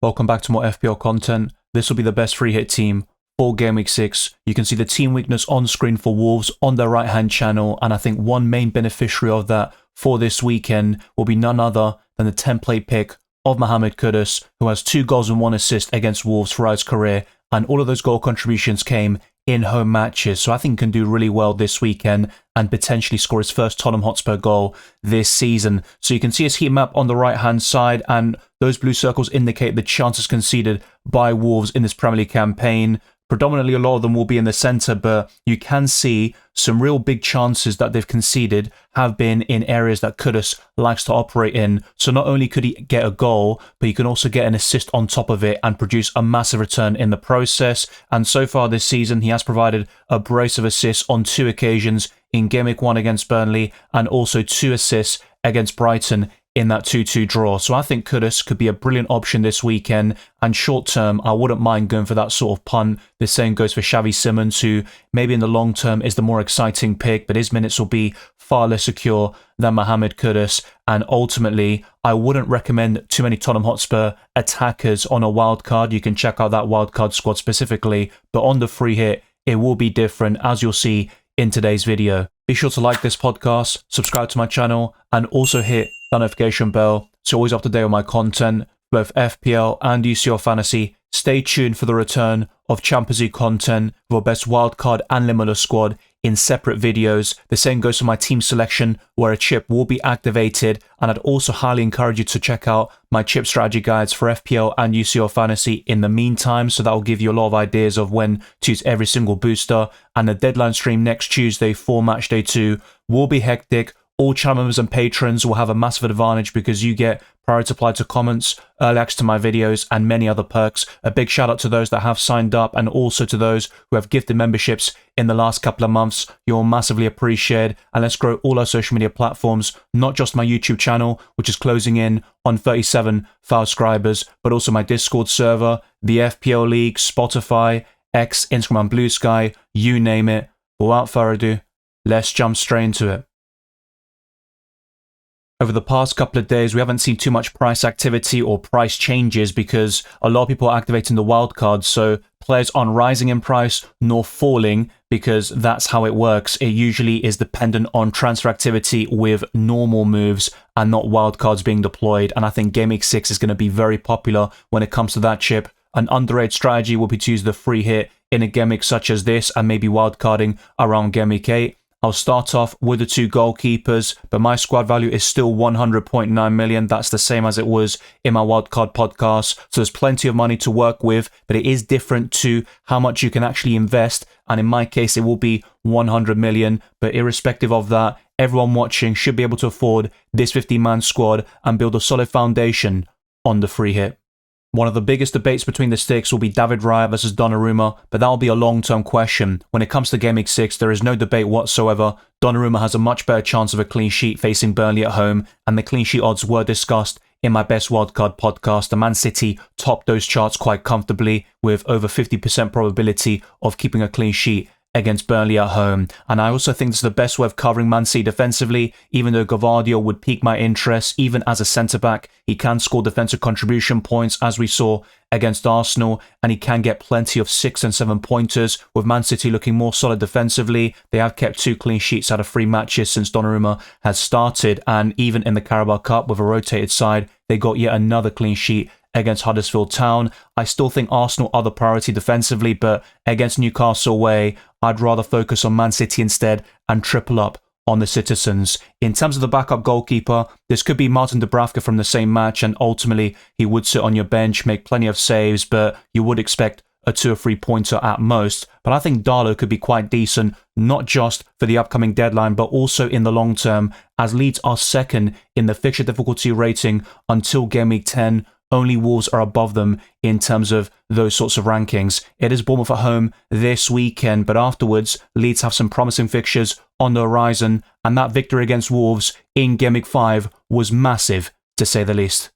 Welcome back to more FPL content. This will be the best free hit team for Game Week 6. You can see the team weakness on screen for Wolves on their right hand channel, and I think one main beneficiary of that for this weekend will be none other than the template pick of Mohamed Kudus, who has 2 goals and 1 assist against Wolves throughout his career, and all of those goal contributions came in home matches. So I think he can do really well this weekend and potentially score his first Tottenham Hotspur goal this season. So you can see his heat map on the right hand side, and those blue circles indicate the chances conceded by Wolves in this Premier League campaign. Predominantly a lot of them will be in the centre, but you can see some real big chances that they've conceded have been in areas that Kudus likes to operate in. So not only could he get a goal, but he can also get an assist on top of it and produce a massive return in the process. And so far this season, he has provided a brace of assists on 2 occasions in Game Week 1 against Burnley, and also 2 assists against Brighton in that 2-2 draw. So I think Kudus could be a brilliant option this weekend, and short term I wouldn't mind going for that sort of punt. The same goes for Xavi Simons, who maybe in the long term is the more exciting pick, but his minutes will be far less secure than Mohamed Kudus. And ultimately I wouldn't recommend too many Tottenham Hotspur attackers on a wildcard. You can check out that wildcard squad specifically, but on the free hit it will be different, as you'll see in today's video. Be sure to like this podcast, subscribe to my channel, and also hit the notification bell so always up to date on my content, both FPL and UCL Fantasy. Stay tuned for the return of Champions League content with our best wildcard and limitless squad in separate videos. The same goes for my team selection, where a chip will be activated, and I'd also highly encourage you to check out my chip strategy guides for FPL and UCL Fantasy in the meantime, so that will give you a lot of ideas of when to use every single booster. And the deadline stream next Tuesday for match day 2 will be hectic. All channel members and patrons will have a massive advantage because you get priority applied to comments, early access to my videos, and many other perks. A big shout out to those that have signed up, and also to those who have gifted memberships in the last couple of months. You're massively appreciated, and let's grow all our social media platforms, not just my YouTube channel, which is closing in on 37,000 subscribers, but also my Discord server, the FPL League, Spotify, X, Instagram, and Blue Sky, you name it. But without further ado, let's jump straight into it. Over the past couple of days, we haven't seen too much price activity or price changes because a lot of people are activating the wildcards, so players aren't rising in price nor falling, because that's how it works. It usually is dependent on transfer activity with normal moves and not wildcards being deployed, and I think Game Week 6 is going to be very popular when it comes to that chip. An underrated strategy will be to use the free hit in a game week such as this, and maybe wildcarding around Game Week 8. I'll start off with the 2 goalkeepers, but my squad value is still 100.9 million. That's the same as it was in my wildcard podcast. So there's plenty of money to work with, but it is different to how much you can actually invest. And in my case, it will be 100 million. But irrespective of that, everyone watching should be able to afford this 50-man squad and build a solid foundation on the free hit. One of the biggest debates between the sticks will be David Raya versus Donnarumma, but that will be a long-term question. When it comes to Game Week 6, there is no debate whatsoever. Donnarumma has a much better chance of a clean sheet facing Burnley at home, and the clean sheet odds were discussed in my best wildcard podcast. The Man City topped those charts quite comfortably with over 50% probability of keeping a clean sheet against Burnley at home. And I also think this is the best way of covering Man City defensively. Even though Gvardiol would pique my interest, even as a centre-back, he can score defensive contribution points, as we saw against Arsenal, and he can get plenty of 6 and 7 pointers. With Man City looking more solid defensively, they have kept 2 clean sheets out of 3 matches since Donnarumma has started, and even in the Carabao Cup with a rotated side, they got yet another clean sheet against Huddersfield Town. I still think Arsenal are the priority defensively, but against Newcastle away, I'd rather focus on Man City instead and triple up on the Citizens. In terms of the backup goalkeeper, this could be Martin Dubravka from the same match, and ultimately he would sit on your bench, make plenty of saves, but you would expect a 2 or 3 pointer at most. But I think Darlow could be quite decent, not just for the upcoming deadline, but also in the long term, as Leeds are second in the fixture difficulty rating until Game Week 10. Only Wolves are above them in terms of those sorts of rankings. It is Bournemouth at home this weekend, but afterwards, Leeds have some promising fixtures on the horizon, and that victory against Wolves in Game Week 5 was massive, to say the least.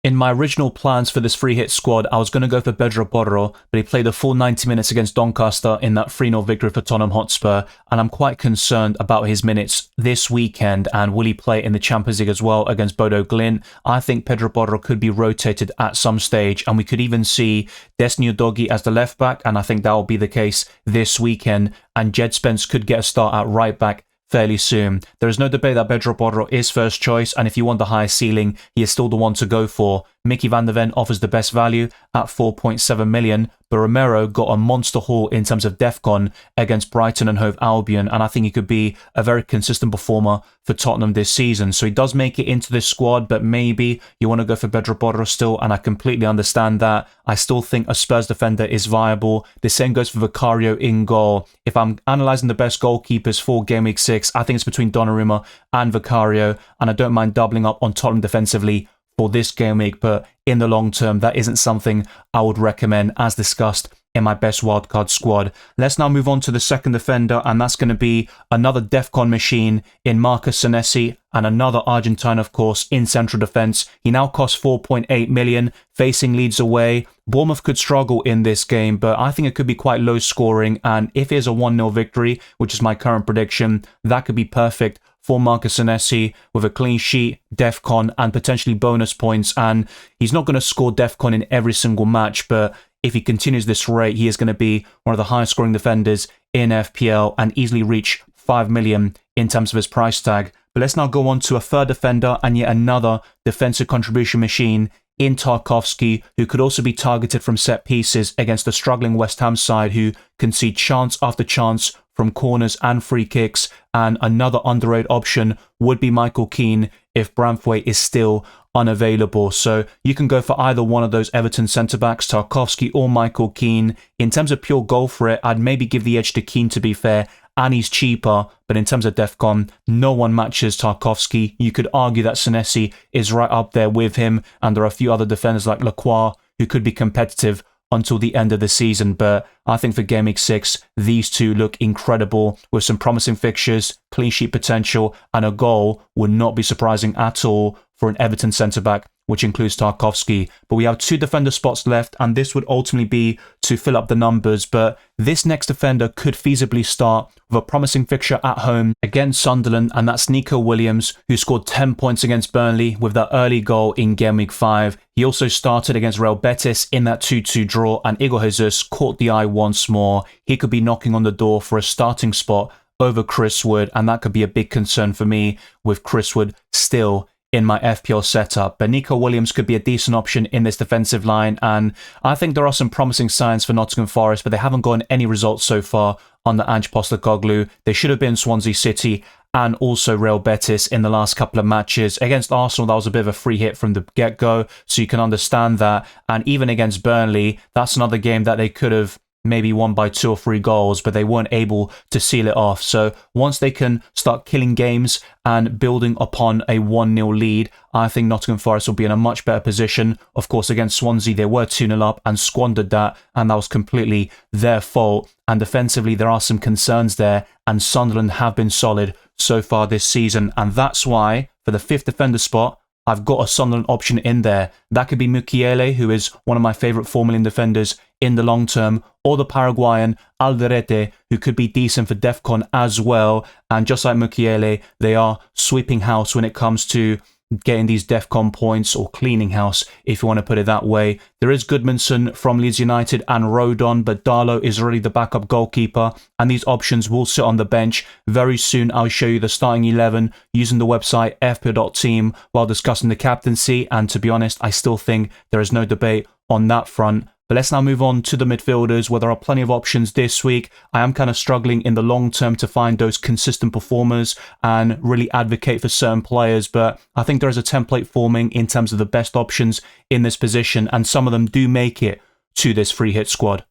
In my original plans for this free hit squad, I was going to go for Pedro Porro, but he played a full 90 minutes against Doncaster in that 3-0 victory for Tottenham Hotspur, and I'm quite concerned about his minutes this weekend, and will he play in the Champions League as well against Bodo Glimt? I think Pedro Porro could be rotated at some stage, and we could even see Destiny Udogie as the left back, and I think that will be the case this weekend, and Jed Spence could get a start at right back fairly soon. There is no debate that Pedro Porro is first choice, and if you want the highest ceiling, he is still the one to go for. Mickey van der Ven offers the best value at 4.7 million, but Romero got a monster haul in terms of DEFCON against Brighton and Hove Albion, and I think he could be a very consistent performer for Tottenham this season. So he does make it into this squad, but maybe you want to go for Pedro Porro still, and I completely understand that. I still think a Spurs defender is viable. The same goes for Vicario in goal. If I'm analysing the best goalkeepers for Game Week 6, I think it's between Donnarumma and Vicario, and I don't mind doubling up on Tottenham defensively for this game week, but in the long term, that isn't something I would recommend as discussed in my best wildcard squad. Let's now move on to the second defender, and that's going to be another DEFCON machine in Marcus Senesi, and another Argentine, of course, in central defence. He now costs 4.8 million, facing Leeds away. Bournemouth could struggle in this game, but I think it could be quite low scoring, and if it is a 1-0 victory, which is my current prediction, that could be perfect for Marcus Senesi with a clean sheet, DEFCON, and potentially bonus points. And he's not going to score DEFCON in every single match, but if he continues this rate, he is going to be one of the highest scoring defenders in FPL and easily reach 5 million in terms of his price tag. But let's now go on to a third defender and yet another defensive contribution machine in Tarkowski, who could also be targeted from set pieces against a struggling West Ham side who concede chance after chance from corners and free kicks. And another underrated option would be Michael Keane if Branthwaite is still unavailable. So you can go for either one of those Everton centre-backs, Tarkowski or Michael Keane. In terms of pure goal threat, I'd maybe give the edge to Keane, to be fair, and he's cheaper, but in terms of DEFCON, no one matches Tarkowski. You could argue that Senesi is right up there with him, and there are a few other defenders like Lacroix who could be competitive until the end of the season, but I think for Game Week 6, these two look incredible with some promising fixtures, clean sheet potential, and a goal would not be surprising at all for an Everton centre-back, which includes Tarkowski. But we have two defender spots left, and this would ultimately be to fill up the numbers, but this next defender could feasibly start with a promising fixture at home against Sunderland, and that's Nico Williams, who scored 10 points against Burnley with that early goal in Game Week 5. He also started against Real Betis in that 2-2 draw, and Igor Jesus caught the eye once more. He could be knocking on the door for a starting spot over Chris Wood, and that could be a big concern for me with Chris Wood still in my FPL setup. But Nico Williams could be a decent option in this defensive line, and I think there are some promising signs for Nottingham Forest, but they haven't gotten any results so far under Ange Postecoglou. They should have been Swansea City and also Real Betis in the last couple of matches. Against Arsenal, that was a bit of a free hit from the get-go, so you can understand that. And even against Burnley, that's another game that they could have maybe won by 2 or 3 goals, but they weren't able to seal it off. So once they can start killing games and building upon a 1-0 lead, I think Nottingham Forest will be in a much better position. Of course, against Swansea, they were 2-0 up and squandered that, and that was completely their fault. And defensively, there are some concerns there, and Sunderland have been solid so far this season. And that's why, for the 5th defender spot, I've got a Sunderland option in there. That could be Mukiele, who is one of my favourite 4 million defenders in the long term, or the Paraguayan Alderete, who could be decent for DEFCON as well. And just like Mukiele, they are sweeping house when it comes to getting these DEFCON points, or cleaning house, if you want to put it that way. There is Goodmanson from Leeds United and Rodon, but Darlow is already the backup goalkeeper, and these options will sit on the bench. Very soon I'll show you the starting 11 using the website fpl.team while discussing the captaincy, and to be honest, I still think there is no debate on that front. But let's now move on to the midfielders, where there are plenty of options this week. I am kind of struggling in the long term to find those consistent performers and really advocate for certain players, but I think there is a template forming in terms of the best options in this position, and some of them do make it to this free hit squad.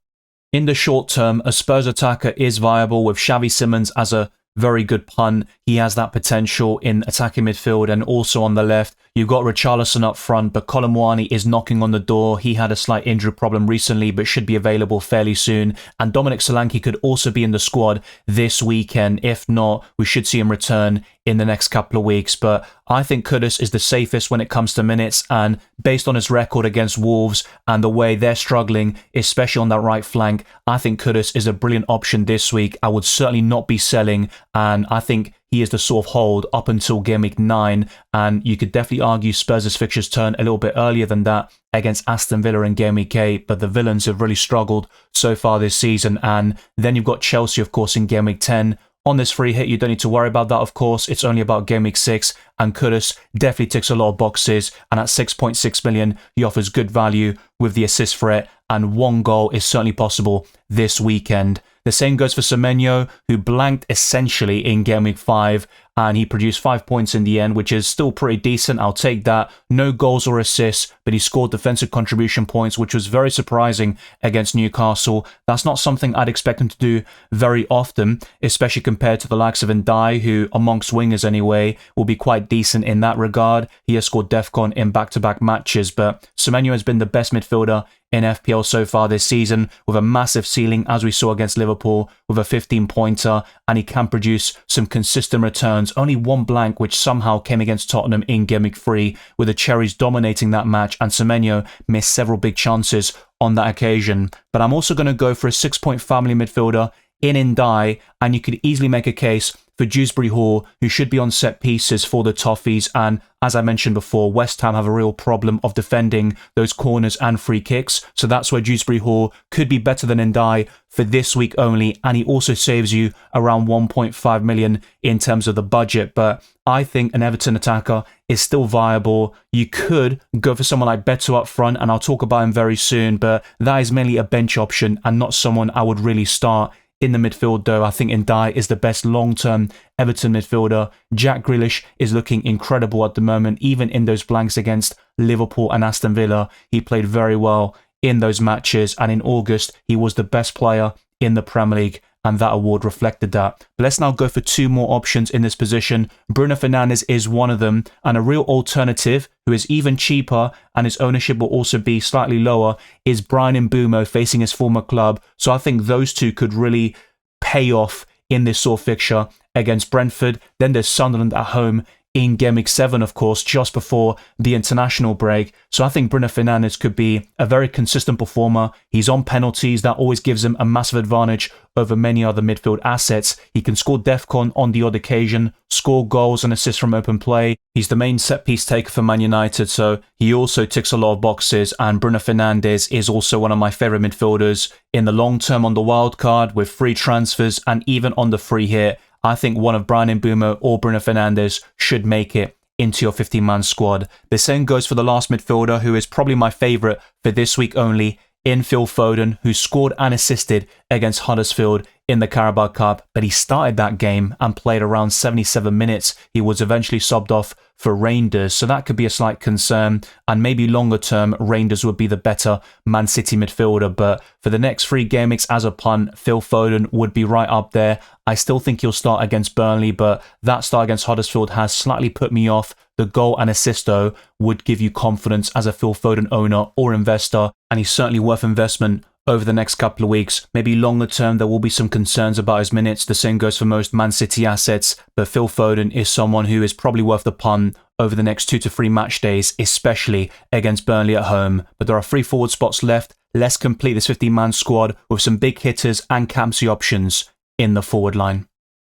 In the short term, a Spurs attacker is viable with Xavi Simons as a very good punt. He has that potential in attacking midfield, and also on the left, You've got Richarlison up front, but Colomwani is knocking on the door. He had a slight injury problem recently, but should be available fairly soon. And Dominic Solanke could also be in the squad this weekend. If not, we should see him return in the next couple of weeks. But I think Kudus is the safest when it comes to minutes, and based on his record against Wolves and the way they're struggling, especially on that right flank, I think Kudus is a brilliant option this week. I would certainly not be selling, and I think he is the sort of hold up until game week 9, and you could definitely argue Spurs' fixtures turn a little bit earlier than that against Aston Villa in game week 8, but the Villains have really struggled so far this season. And then you've got Chelsea, of course, in game week 10. On this free hit, you don't need to worry about that, of course. It's only about game week 6, and Kudus definitely ticks a lot of boxes, and at 6.6 million, he offers good value with the assist for it, and 1 goal is certainly possible this weekend. The same goes for Semenyo, who blanked essentially in game week 5, and he produced 5 points in the end, which is still pretty decent. I'll take that. No goals or assists, but he scored defensive contribution points, which was very surprising against Newcastle. That's not something I'd expect him to do very often, especially compared to the likes of Ndai, who, amongst wingers anyway, will be quite decent in that regard. He has scored DEFCON in back-to-back matches, but Semenyo has been the best midfielder in FPL so far this season, with a massive ceiling as we saw against Liverpool with a 15-pointer, and he can produce some consistent returns. Only 1 blank, which somehow came against Tottenham in game week 3, with the Cherries dominating that match, and Semenyo missed several big chances on that occasion. But I'm also going to go for a 6-point family midfielder in Ndai, and you could easily make a case for Dewsbury Hall, who should be on set pieces for the Toffees. And as I mentioned before, West Ham have a real problem of defending those corners and free kicks. So that's where Dewsbury Hall could be better than Ndai for this week only. And he also saves you around 1.5 million in terms of the budget. But I think an Everton attacker is still viable. You could go for someone like Beto up front, and I'll talk about him very soon. But that is mainly a bench option and not someone I would really start in the midfield, though. I think Ndai is the best long-term Everton midfielder. Jack Grealish is looking incredible at the moment, even in those blanks against Liverpool and Aston Villa. He played very well in those matches, and in August, he was the best player in the Premier League, and that award reflected that. But let's now go for 2 more options in this position. Bruno Fernandes is one of them, and a real alternative who is even cheaper and his ownership will also be slightly lower is Brian Mbeumo facing his former club. So I think those two could really pay off in this sort of fixture against Brentford. Then there's Sunderland at home in game week 7, of course, just before the international break. So I think Bruno Fernandes could be a very consistent performer. He's on penalties. That always gives him a massive advantage over many other midfield assets. He can score DEFCON on the odd occasion, score goals and assists from open play. He's the main set-piece taker for Man United, so he also ticks a lot of boxes, and Bruno Fernandes is also one of my favourite midfielders in the long term on the wild card with free transfers and even on the free hit. I think one of Brian Mbeumo or Bruno Fernandes should make it into your 15-man squad. The same goes for the last midfielder, who is probably my favourite for this week only, in Phil Foden, who scored and assisted against Huddersfield in the Carabao Cup, but he started that game and played around 77 minutes. He was eventually subbed off for Rangers, so that could be a slight concern, and maybe longer term, Rangers would be the better Man City midfielder, but for the next 3 game weeks as a punt, Phil Foden would be right up there. I still think he'll start against Burnley, but that start against Huddersfield has slightly put me off. The goal and assist, though, would give you confidence as a Phil Foden owner or investor, and he's certainly worth investment over the next couple of weeks. Maybe longer term, there will be some concerns about his minutes. The same goes for most Man City assets, but Phil Foden is someone who is probably worth the punt over the next 2 to 3 match days, especially against Burnley at home. But there are 3 forward spots left. Let's complete this 15-man squad with some big hitters and capsy options in the forward line.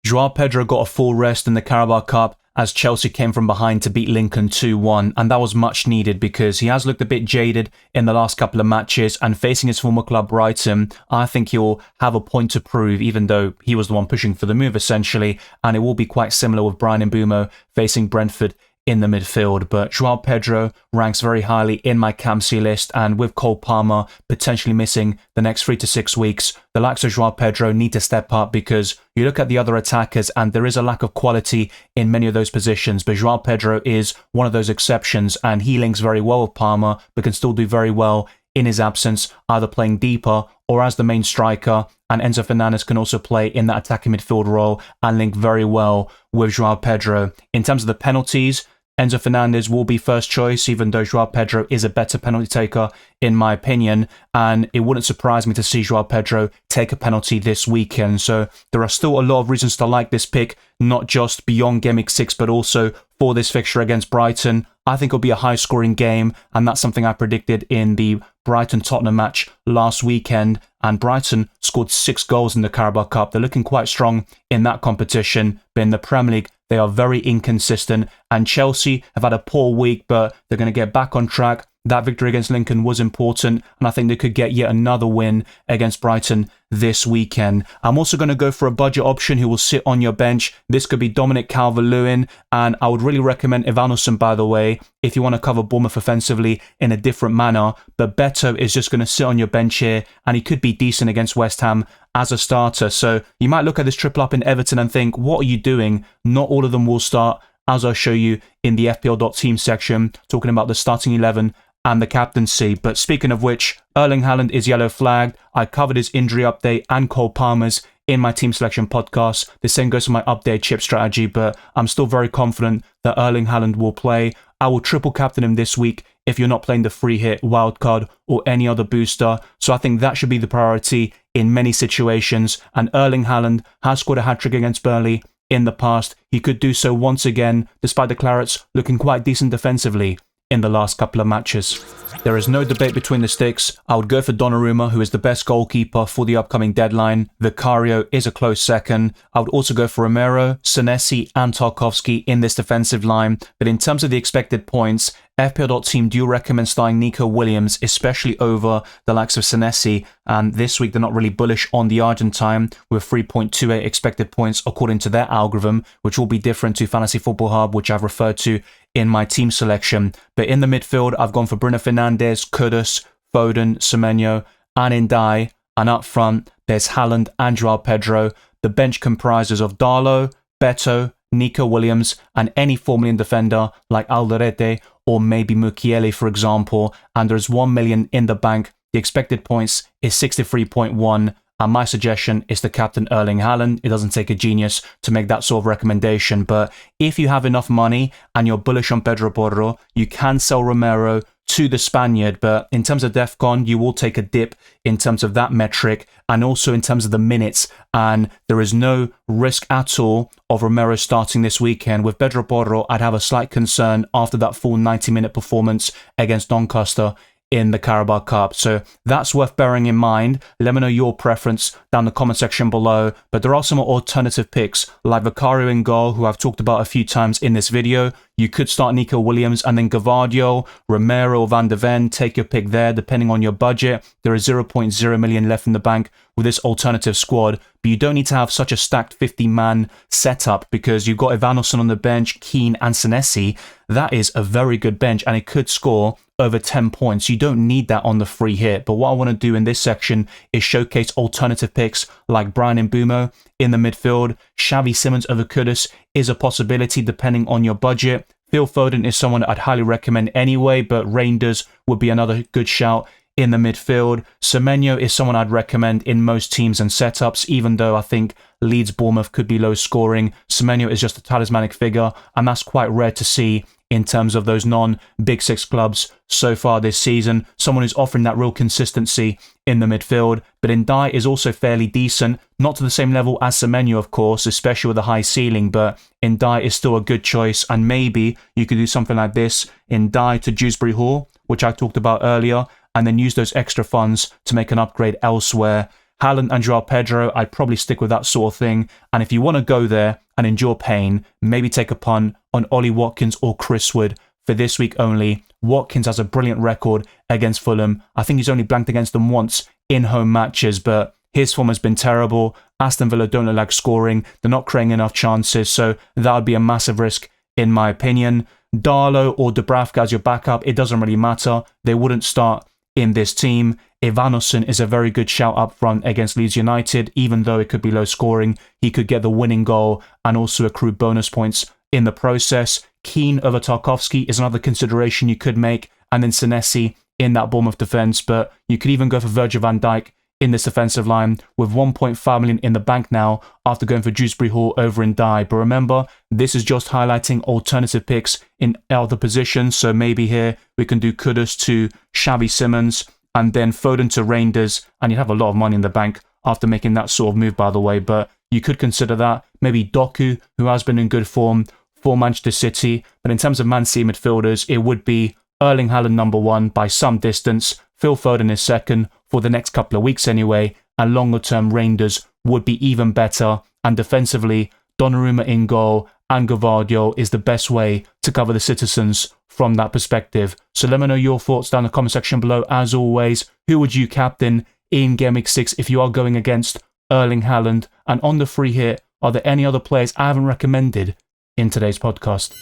Joao Pedro got a full rest in the Carabao Cup as Chelsea came from behind to beat Lincoln 2-1, and that was much needed because he has looked a bit jaded in the last couple of matches, and facing his former club Brighton, I think he'll have a point to prove, even though he was the one pushing for the move essentially, and it will be quite similar with Brian Mbeumo facing Brentford in the midfield. But Joao Pedro ranks very highly in my Camsey list, and with Cole Palmer potentially missing the next 3 to 6 weeks, the likes of Joao Pedro need to step up, because you look at the other attackers and there is a lack of quality in many of those positions, but Joao Pedro is one of those exceptions, and he links very well with Palmer but can still do very well in his absence, either playing deeper or as the main striker. And Enzo Fernandez can also play in that attacking midfield role and link very well with Joao Pedro. In terms of the penalties, Enzo Fernandez will be first choice, even though Joao Pedro is a better penalty taker, in my opinion. And it wouldn't surprise me to see Joao Pedro take a penalty this weekend. So there are still a lot of reasons to like this pick, not just beyond Game Week 6, but also for this fixture against Brighton. I think it'll be a high-scoring game, and that's something I predicted in the Brighton-Tottenham match last weekend. And Brighton scored 6 goals in the Carabao Cup. They're looking quite strong in that competition, but in the Premier League, they are very inconsistent. And Chelsea have had a poor week, but they're going to get back on track. That victory against Lincoln was important, and I think they could get yet another win against Brighton this weekend. I'm also going to go for a budget option who will sit on your bench. This could be Dominic Calvert-Lewin, and I would really recommend Evanilson, by the way, if you want to cover Bournemouth offensively in a different manner. But Beto is just going to sit on your bench here, and he could be decent against West Ham as a starter. So you might look at this triple up in Everton and think, what are you doing? Not all of them will start, as I'll show you in the FPL.team section, talking about the starting 11 and the captaincy. But speaking of which, Erling Haaland is yellow flagged. I covered his injury update and Cole Palmer's in my team selection podcast. The same goes for my update chip strategy, but I'm still very confident that Erling Haaland will play. I will triple captain him this week if you're not playing the free hit, wildcard, or any other booster. So I think that should be the priority in many situations. And Erling Haaland has scored a hat-trick against Burnley in the past. He could do so once again, despite the Clarets looking quite decent defensively in the last couple of matches. There is no debate between the sticks. I would go for Donnarumma, who is the best goalkeeper for the upcoming deadline. Vicario is a close second. I would also go for Romero, Senesi and Tarkowski in this defensive line. But in terms of the expected points, FPL.team do recommend starting Nico Williams, especially over the likes of Senesi. And this week, they're not really bullish on the Argentine with 3.28 expected points according to their algorithm, which will be different to Fantasy Football Hub, which I've referred to in my team selection. But in the midfield, I've gone for Bruno Fernandes, Kudus, Foden, Semenyo, and Ndai. And up front, there's Haaland and Joao Pedro. The bench comprises of Darlow, Beto, Nico Williams, and any 4 million defender like Alderete or maybe Mukiele, for example. And there's 1 million in the bank. The expected points is 63.1. And my suggestion is to captain Erling Haaland. It doesn't take a genius to make that sort of recommendation. But if you have enough money and you're bullish on Pedro Porro, you can sell Romero to the Spaniard. But in terms of DEFCON, you will take a dip in terms of that metric and also in terms of the minutes. And there is no risk at all of Romero starting this weekend. With Pedro Porro, I'd have a slight concern after that full 90-minute performance against Doncaster in the Carabao Cup. So that's worth bearing in mind. Let me know your preference down the comment section below. But there are some alternative picks like Vicario in goal, who I've talked about a few times in this video. You could start Nico Williams and then Gavadio, Romero, Van de Ven. Take your pick there depending on your budget. There is 0.0 million left in the bank with this alternative squad. But you don't need to have such a stacked 50-man setup because you've got Evanilson on the bench, Keane and Senesi. That is a very good bench and it could score over 10 points. You don't need that on the free hit. But what I want to do in this section is showcase alternative picks like Brian Mbeumo in the midfield. Xavi Simons over Kudus is a possibility depending on your budget. Phil Foden is someone I'd highly recommend anyway, but Reinders would be another good shout in the midfield. Semenyo is someone I'd recommend in most teams and setups, even though I think Leeds Bournemouth could be low scoring. Semenyo is just a talismanic figure, and that's quite rare to see in terms of those non-Big Six clubs so far this season. Someone who's offering that real consistency in the midfield. But Ndai is also fairly decent, not to the same level as Semenyo, of course, especially with a high ceiling, but Ndai is still a good choice. And maybe you could do something like this, Ndai to Dewsbury Hall, which I talked about earlier, and then use those extra funds to make an upgrade elsewhere. Haaland and Joao Pedro, I'd probably stick with that sort of thing. And if you want to go there and endure pain, maybe take a punt on Ollie Watkins or Chris Wood for this week only. Watkins has a brilliant record against Fulham. I think he's only blanked against them once in home matches, but his form has been terrible. Aston Villa don't look like scoring. They're not creating enough chances, so that would be a massive risk in my opinion. Darlow or Dubravka as your backup, it doesn't really matter. They wouldn't start in this team. Evanilson is a very good shout up front against Leeds United, even though it could be low scoring. He could get the winning goal and also accrue bonus points in the process. Keane over Tarkowski is another consideration you could make, and then Senesi in that Bournemouth defence, but you could even go for Virgil van Dijk in this defensive line with 1.5 million in the bank now after going for Dewsbury Hall over in Die. But remember, this is just highlighting alternative picks in other positions. So maybe here we can do kudos to Xavi Simons and then Foden to Reinders, and you'd have a lot of money in the bank after making that sort of move, by the way. But you could consider that. Maybe Doku, who has been in good form for Manchester City. But in terms of Man City midfielders, it would be Erling Haaland #1 by some distance, Phil Foden is second for the next couple of weeks anyway, and longer term Reinders would be even better. And defensively, Donnarumma in goal and Gvardiol is the best way to cover the citizens from that perspective. So let me know your thoughts down in the comment section below. As always, who would you captain in Game Week 6 if you are going against Erling Haaland? And on the free hit, are there any other players I haven't recommended in today's podcast?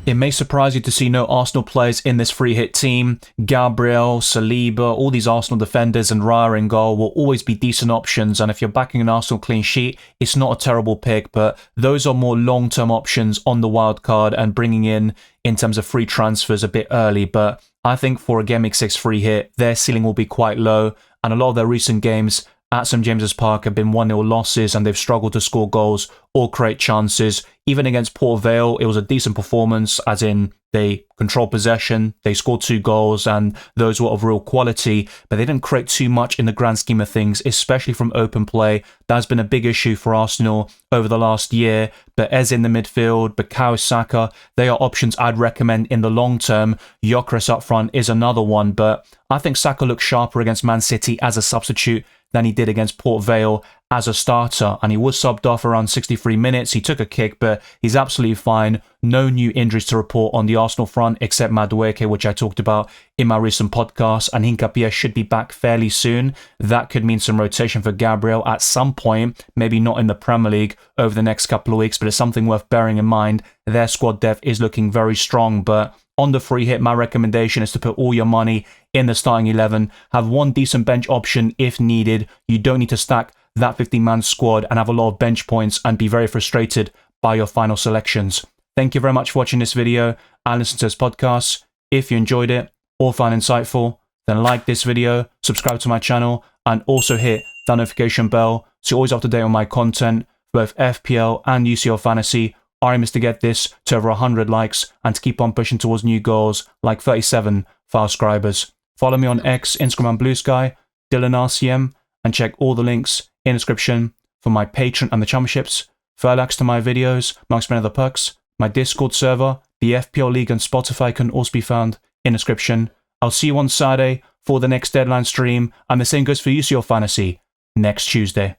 It may surprise you to see no Arsenal players in this free hit team. Gabriel, Saliba, all these Arsenal defenders and Raya in goal will always be decent options. And if you're backing an Arsenal clean sheet, it's not a terrible pick, but those are more long-term options on the wild card and bringing in terms of free transfers a bit early. But I think for a Game Week 6 free hit, their ceiling will be quite low. And a lot of their recent games at St James's Park have been 1-0 losses and they've struggled to score goals or create chances. Even against Port Vale, it was a decent performance, as in they controlled possession, they scored 2 goals and those were of real quality, but they didn't create too much in the grand scheme of things, especially from open play. That's been a big issue for Arsenal over the last year. But Eze in the midfield, Bukayo Saka, they are options I'd recommend in the long term. Gyökeres up front is another one, but I think Saka looks sharper against Man City as a substitute than he did against Port Vale as a starter, and he was subbed off around 63 minutes. He took a kick, but he's absolutely fine. No new injuries to report on the Arsenal front, except Madueke, which I talked about in my recent podcast, and Hincapié should be back fairly soon. That could mean some rotation for Gabriel at some point, maybe not in the Premier League over the next couple of weeks, but it's something worth bearing in mind. Their squad depth is looking very strong, but on the free hit, my recommendation is to put all your money in the starting 11. Have one decent bench option if needed. You don't need to stack that 15-man squad and have a lot of bench points and be very frustrated by your final selections. Thank you very much for watching this video and listening to this podcast. If you enjoyed it or found insightful, then like this video, subscribe to my channel, and also hit that notification bell so you're always up to date on my content for both FPL and UCL Fantasy. Our aim is to get this to over 100 likes and to keep on pushing towards new goals like 37 for our subscribers. Follow me on X, Instagram and Blue Sky, Dylan RCM, and check all the links in the description for my Patreon and the championships, further access to my videos, amongst many other perks. My Discord server, the FPL League and Spotify can also be found in the description. I'll see you on Saturday for the next deadline stream, and the same goes for UCL Fantasy next Tuesday.